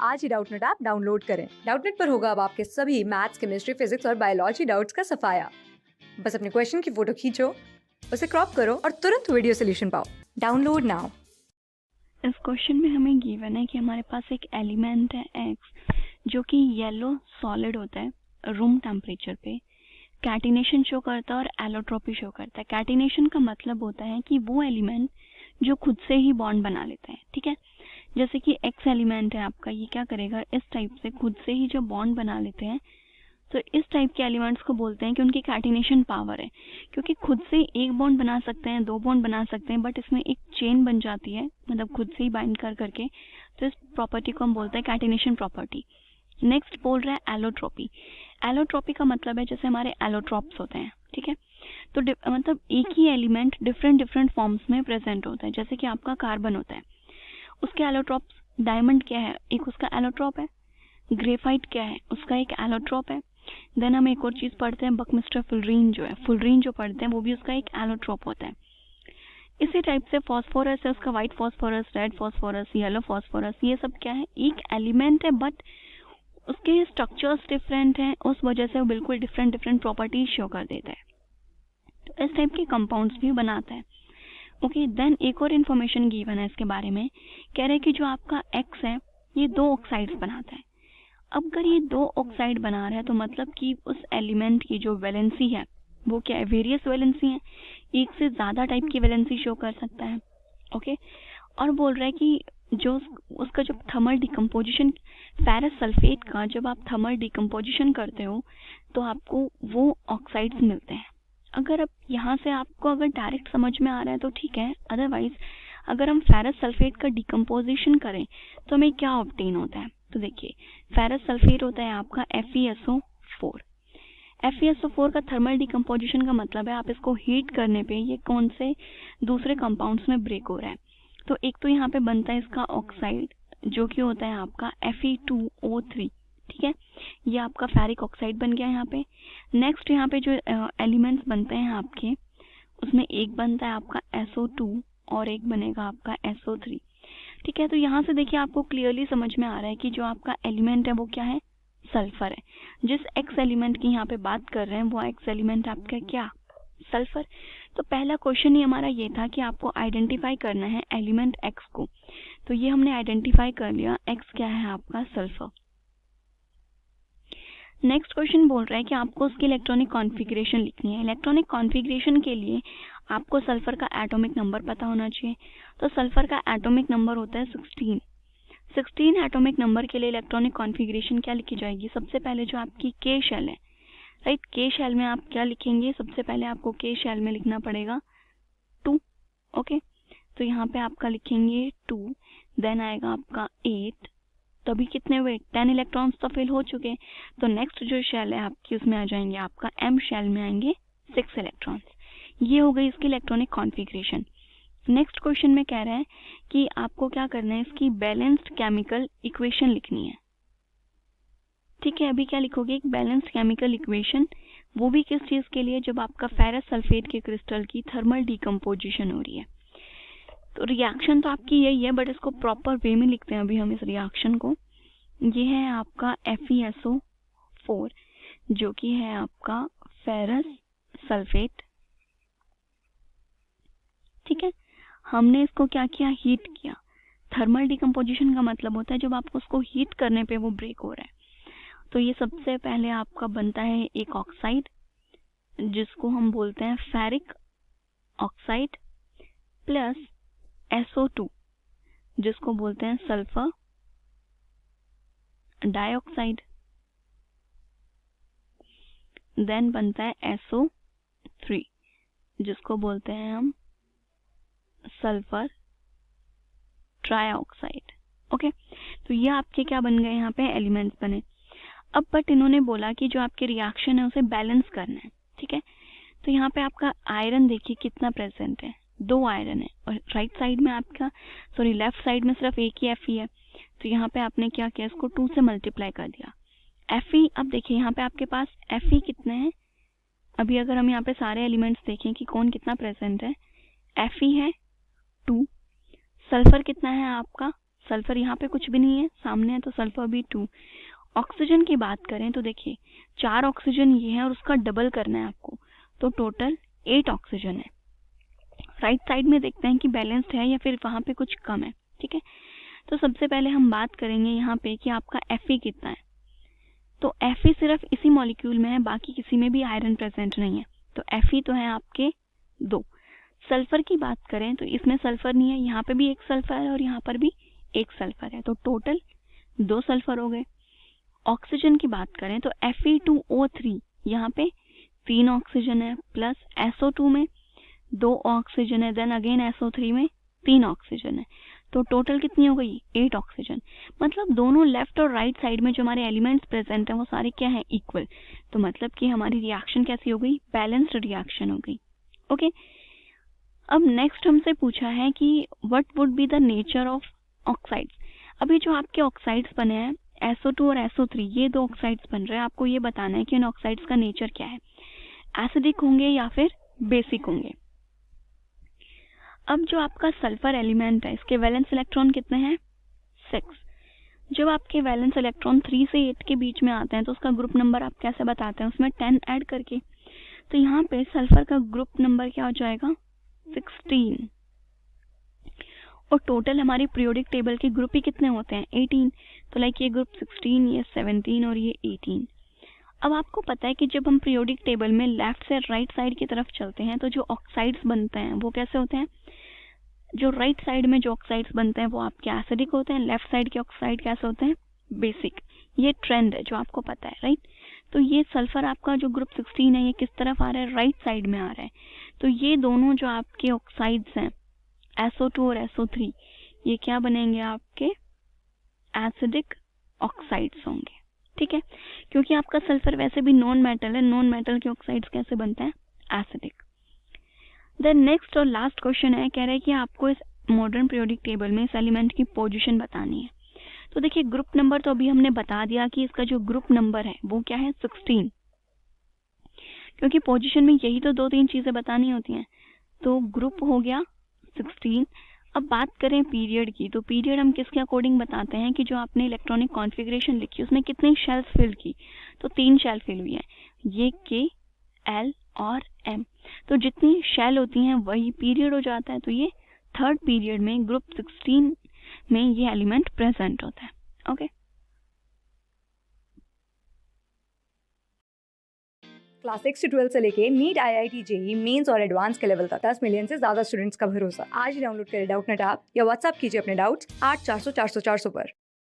आज ही Doubtnut app download करें। Doubtnut पर होगा अब आपके सभी मैथ्स, केमिस्ट्री, फिजिक्स और बायोलॉजी डाउट्स का सफाया। बस अपने क्वेश्चन की फोटो खींचो, उसे क्रॉप करो और तुरंत वीडियो सोल्यूशन पाओ। Download now. इस क्वेश्चन में हमें गिवन है कि हमारे पास एक एलिमेंट है x जो कि येलो सॉलिड होता है रूम टेम्परेचर पे, कैटिनेशन शो करता है और एलोट्रोपी शो करता है। कैटिनेशन का मतलब होता है कि वो एलिमेंट जो खुद से ही बॉन्ड बना लेते हैं, ठीक है। जैसे कि x एलिमेंट है आपका, ये क्या करेगा, इस टाइप से खुद से ही जो बॉन्ड बना लेते हैं, तो इस टाइप के एलिमेंट्स को बोलते हैं कि उनकी कैटिनेशन पावर है, क्योंकि खुद से एक बॉन्ड बना सकते हैं, दो बॉन्ड बना सकते हैं, बट इसमें एक चेन बन जाती है, मतलब खुद से ही बाइंड कर करके। तो इस प्रॉपर्टी को हम बोलते हैं कैटिनेशन प्रॉपर्टी। नेक्स्ट बोल रहा है एलोट्रोपी। एलोट्रोपी का मतलब है जैसे हमारे एलोट्रॉप्स होते हैं, ठीक है। तो मतलब एक ही एलिमेंट डिफरेंट डिफरेंट फॉर्म्स में प्रेजेंट होता है। जैसे कि आपका कार्बन होता है, उसके एलोट्रॉप्स, डायमंड क्या है, एक उसका एलोट्रॉप है। ग्रेफाइट क्या है, उसका एक एलोट्रॉप है। देन हम एक और चीज पढ़ते हैं, बकमिस्टर फुलरीन जो है, फुलरीन जो पढ़ते हैं वो भी उसका एक एलोट्रॉप होता है। इसी टाइप से फॉस्फोरस है, उसका white phosphorus, red phosphorus, yellow phosphorus, ये सब क्या है, एक एलिमेंट है, बट उसके स्ट्रक्चर्स डिफरेंट हैं, उस वजह से वो बिल्कुल डिफरेंट डिफरेंट प्रॉपर्टीज शो कर देता है। तो इस टाइप के कंपाउंड्स भी बनाता है। ओके, देन एक और इन्फॉर्मेशन गिवन है इसके बारे में, कह रहे हैं कि जो आपका एक्स है ये दो ऑक्साइड्स बनाता है। अब अगर ये दो ऑक्साइड बना रहा है तो मतलब कि उस एलिमेंट की जो वैलेंसी है वो क्या है, वेरियस वैलेंसी है, एक से ज़्यादा टाइप की वैलेंसी शो कर सकता है। ओके, और बोल रहा है कि जो उसका जब थर्मल डिकम्पोजिशन, फेरस सल्फेट का जब आप थर्मल डिकम्पोजिशन करते हो तो आपको वो ऑक्साइड्स मिलते हैं। अगर अब यहाँ से आपको अगर डायरेक्ट समझ में आ रहा है तो ठीक है, अदरवाइज अगर हम फेरस सल्फेट का डिकम्पोजिशन करें तो हमें क्या ऑब्टेन होता है। तो देखिए, फेरस सल्फेट होता है आपका FeSO4। FeSO4 का थर्मल डिकम्पोजिशन का मतलब है आप इसको हीट करने पे ये कौन से दूसरे कंपाउंड्स में ब्रेक हो रहा है। तो एक तो यहाँ पे बनता है इसका ऑक्साइड जो कि होता है आपका Fe2O3, ठीक है, ये आपका फेरिक ऑक्साइड बन गया यहाँ पे। नेक्स्ट यहाँ पे जो एलिमेंट्स बनते हैं आपके, उसमें एक बनता है आपका SO2 और एक बनेगा आपका SO3, ठीक है। तो यहाँ से देखिए आपको क्लियरली समझ में आ रहा है कि जो आपका एलिमेंट है वो क्या है, सल्फर है। जिस एक्स एलिमेंट की यहाँ पे बात कर रहे हैं वो एक्स एलिमेंट आपका क्या, सल्फर। तो पहला क्वेश्चन ही हमारा ये था कि आपको आइडेंटिफाई करना है एलिमेंट एक्स को, तो ये हमने आइडेंटिफाई कर लिया, एक्स क्या है आपका, सल्फर। नेक्स्ट क्वेश्चन बोल रहा है कि आपको उसकी इलेक्ट्रॉनिक कॉन्फ़िगरेशन लिखनी है। इलेक्ट्रॉनिक कॉन्फ़िगरेशन के लिए आपको सल्फर का एटॉमिक नंबर पता होना चाहिए। तो सल्फर का एटॉमिक नंबर होता है 16। 16 एटॉमिक नंबर के लिए इलेक्ट्रॉनिक कॉन्फ़िगरेशन क्या लिखी जाएगी, सबसे पहले जो आपकी के शेल है, राइट, के शेल में आप क्या लिखेंगे, सबसे पहले आपको के शेल में लिखना पड़ेगा 2। ओके, तो यहाँ पे आपका लिखेंगे 2, देन आएगा आपका 8, तभी कितने हुए, 10 इलेक्ट्रॉन्स तो फिल हो चुके। तो नेक्स्ट जो शेल है आपकी उसमें आ जाएंगे आपका एम शेल में आएंगे 6 इलेक्ट्रॉन्स। ये हो गई इसकी इलेक्ट्रॉनिक कॉन्फ़िगरेशन। नेक्स्ट क्वेश्चन में कह रहे हैं कि आपको क्या करना है, इसकी बैलेंस्ड केमिकल इक्वेशन लिखनी है, ठीक है। अभी क्या लिखोगे, एक बैलेंस्ड केमिकल इक्वेशन, वो भी किस चीज के लिए, जब आपका फेरस सल्फेट के क्रिस्टल की थर्मल डिकम्पोजिशन हो रही है। तो रिएक्शन तो आपकी यही है, बट इसको प्रॉपर वे में लिखते हैं अभी हम इस रिएक्शन को। ये है आपका FeSO4 जो कि है आपका फेरस सल्फेट, ठीक है। हमने इसको क्या किया, हीट किया। थर्मल डिकम्पोजिशन का मतलब होता है जब आपको उसको हीट करने पे वो ब्रेक हो रहा है। तो ये सबसे पहले आपका बनता है एक ऑक्साइड जिसको हम बोलते हैं फेरिक ऑक्साइड, प्लस SO2 जिसको बोलते हैं सल्फर डाइऑक्साइड, देन बनता है SO3 जिसको बोलते हैं हम सल्फर ट्राइऑक्साइड। ओके, तो ये आपके क्या बन गए, यहाँ पे एलिमेंट्स बने। अब बट इन्होंने बोला कि जो आपके रिएक्शन है उसे बैलेंस करना है, ठीक है। तो यहाँ पे आपका आयरन देखिए कितना प्रेजेंट है, 2 आयरन है, और राइट साइड में आपका, सॉरी लेफ्ट साइड में सिर्फ एक ही Fe है। तो यहाँ पे आपने क्या किया, इसको 2 से मल्टीप्लाई कर दिया Fe। अब देखिए यहाँ पे आपके पास Fe कितने हैं, अभी अगर हम यहाँ पे सारे एलिमेंट्स देखें कि कौन कितना प्रेजेंट है, Fe है 2, सल्फर कितना है आपका सल्फर यहाँ पे कुछ भी नहीं है, सामने है तो सल्फर भी 2। ऑक्सीजन की बात करें तो देखिए 4 ऑक्सीजन ये है और उसका डबल करना है आपको, तो टोटल 8 ऑक्सीजन है। राइट साइड में देखते हैं कि बैलेंस्ड है या फिर वहाँ पे कुछ कम है, ठीक है। तो सबसे पहले हम बात करेंगे यहाँ पे कि आपका Fe कितना है। तो Fe सिर्फ इसी मॉलिक्यूल में है, बाकी किसी में भी आयरन प्रेजेंट नहीं है, तो Fe तो है आपके 2। सल्फर की बात करें तो इसमें सल्फर नहीं है, यहाँ पे भी एक सल्फर है और यहाँ पर भी एक सल्फर है, तो टोटल 2 सल्फर हो गए। ऑक्सीजन की बात करें तो Fe2O3 यहाँ पे 3 ऑक्सीजन है, प्लस SO2 में 2 ऑक्सीजन है, देन अगेन SO3 में 3 ऑक्सीजन है, तो टोटल कितनी हो गई 8 ऑक्सीजन। मतलब दोनों लेफ्ट और राइट साइड में जो हमारे एलिमेंट्स प्रेजेंट हैं वो सारे क्या है इक्वल, तो मतलब कि हमारी रिएक्शन कैसी हो गई, बैलेंस्ड रिएक्शन हो गई। ओके, अब नेक्स्ट हमसे पूछा है कि what would be the nature of oxides. अभी जो आपके ऑक्साइड्स बने हैं SO2 और SO3, ये 2 ऑक्साइड्स बन रहे हैं, आपको ये बताना है कि इन ऑक्साइड्स का नेचर क्या है, एसिडिक होंगे या फिर बेसिक होंगे। अब जो आपका सल्फर एलिमेंट है इसके वैलेंस इलेक्ट्रॉन कितने हैं 6। जब आपके वैलेंस इलेक्ट्रॉन 3 से 8 के बीच में आते हैं तो उसका ग्रुप नंबर आप कैसे बताते हैं, उसमें 10 ऐड करके। तो यहाँ पे सल्फर का ग्रुप नंबर क्या हो जाएगा 16। और टोटल हमारी पीरियोडिक टेबल के ग्रुप ही कितने होते हैं 18, तो लाइक ये ग्रुप 16, ये 17 और ये 18। अब आपको पता है कि जब हम पीरियोडिक टेबल में लेफ्ट से राइट साइड की तरफ चलते हैं तो जो ऑक्साइड्स बनते हैं वो कैसे होते हैं, जो राइट साइड में जो ऑक्साइड्स बनते हैं वो आपके एसिडिक होते हैं, लेफ्ट साइड के ऑक्साइड कैसे होते हैं बेसिक। ये ट्रेंड है जो आपको पता है, राइट। तो ये सल्फर आपका जो ग्रुप 16 है ये किस तरफ आ रहा है, राइट साइड में आ रहा है। तो ये दोनों जो आपके ऑक्साइड्स हैं SO2 और SO3 ये क्या बनेंगे आपके एसिडिक ऑक्साइड्स होंगे, ठीक है। क्योंकि आपका सल्फर वैसे भी नॉन मेटल है, नॉन मेटल के ऑक्साइड्स कैसे बनते हैं एसिडिक। देन नेक्स्ट और लास्ट क्वेश्चन है, कह रहा है कि आपको इस मॉडर्न पीरियोडिक टेबल में इस एलिमेंट की पोजीशन बतानी है। तो देखिए ग्रुप नंबर तो अभी हमने बता दिया कि इसका जो ग्रुप नंबर है वो क्या है 16, क्योंकि पोजीशन में यही तो 2-3 चीजें बतानी होती हैं, तो ग्रुप हो गया 16। अब बात करें पीरियड की, तो पीरियड हम किसके अकॉर्डिंग बताते हैं कि जो आपने इलेक्ट्रॉनिक कॉन्फ़िगरेशन लिखी उसमें कितनी शेल्स फिल की, तो 3 शेल फिल हुई है, ये K, L और M। तो जितनी शेल होती हैं वही पीरियड हो जाता है, तो ये थर्ड पीरियड में ग्रुप 16 में ये एलिमेंट प्रेजेंट होता है। ओके, क्लास 6 से 12 से लेके नीट IIT JEE मेंस और एडवांस के लेवल तक 10 मिलियन से ज्यादा स्टूडेंट्स का भरोसा। आज ही डाउनलोड करें डाउटनेट ऐप या व्हाट्सएप कीजिए अपने डाउट्स 8400 400 400 पर।